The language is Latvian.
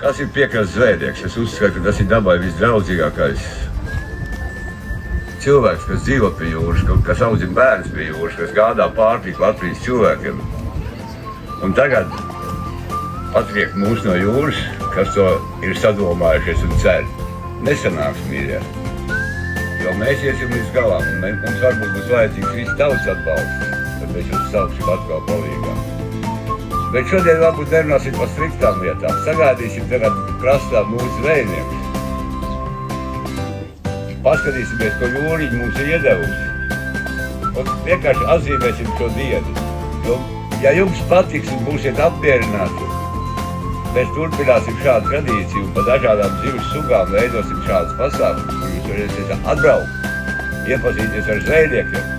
Kas ir piekrasts zvejnieks? Es uzskatu, ka tas ir dabai visdraudzīgākais cilvēks, kas dzīvo pie jūras, kas audzina bērnus pie jūras, kas gādā pārtiku Latvijas cilvēkiem. Un tagad atriek mūs no jūras, kas to ir sadomājušies un cer. Nesanāks, mīļie, jo mēs iesim līdz galām, un mums varbūt būs vajadzīgs viss tavs atbalsts, tad mēs jūs sauksim atkal palīgā. Bet šodien varbūt nerunāsim par striktām lietām. Sagaidīsim tagad krastā mūsu zvejniekus. Paskatīsimies, ko jūriņi mums ir iedevusi. Un vienkārši atzīmēsim šo dienu. Jo, ja jums patiks un būsiet apmierināti, mēs turpināsim šādu tradīciju un pa dažādām zivs sugām veidosim šādus pasākumus, kur jūs varēsiet atbraukt, iepazīties ar zvejniekiem.